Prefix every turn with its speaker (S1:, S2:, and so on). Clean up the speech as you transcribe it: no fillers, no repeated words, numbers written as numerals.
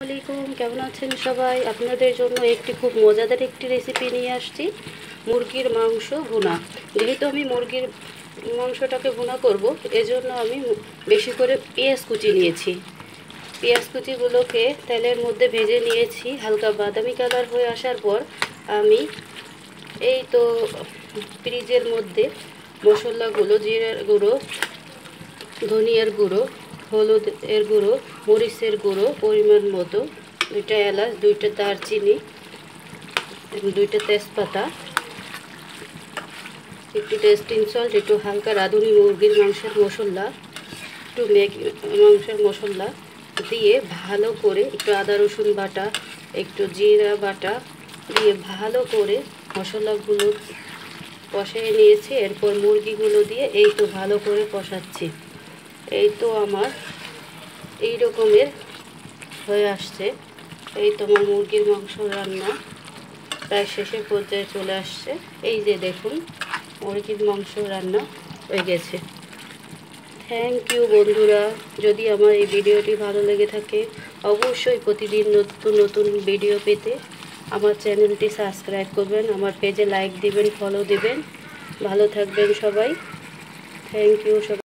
S1: আসসালামাইকুম, কেমন আছেন সবাই? আপনাদের জন্য একটি খুব মজাদার একটি রেসিপি নিয়ে আসছি, মুরগির মাংস ভুনা। যেহেতু আমি মুরগির মাংসটাকে ভুনা করব, এজন্য আমি বেশি করে পেঁয়াজ কুচি নিয়েছি। পেঁয়াজ কুচিগুলোকে তেলের মধ্যে ভেজে নিয়েছি। হালকা বাদামি কালার হয়ে আসার পর আমি এই তো ফ্রিজের মধ্যে মশলাগুলো, জিরার গুঁড়ো, ধনিয়ার গুঁড়ো, হলুদের গুঁড়ো, মরিচের গুঁড়ো পরিমাণ মতো, 2টা এলাচ, 2টা দারচিনি, 2টা তেজপাতা, একটু টেস্টিং সল্ট, একটু হালকা রাঁধুনি মুরগির মাংসের মশলা, একটু মাংসের মশলা দিয়ে ভালো করে, একটু আদা রসুন বাটা, একটু জিরা বাটা দিয়ে ভালো করে মশলাগুলো কষিয়ে নিয়েছি। এরপর মুরগিগুলো দিয়ে এই তো ভালো করে কষাচ্ছি। এই তো আমার এই রকমের হয়ে আসছে। এই তো আমার মুরগির মাংস রান্না প্রায় শেষের পর্যায়ে চলে আসছে। এই যে দেখুন, মুরগির মাংস রান্না হয়ে গেছে। থ্যাংক ইউ বন্ধুরা। যদি আমার এই ভিডিওটি ভালো লেগে থাকে, অবশ্যই প্রতিদিন নতুন নতুন ভিডিও পেতে আমার চ্যানেলটি সাবস্ক্রাইব করবেন, আমার পেজে লাইক দিবেন, ফলো দিবেন। ভালো থাকবেন সবাই। থ্যাংক ইউ সবাই।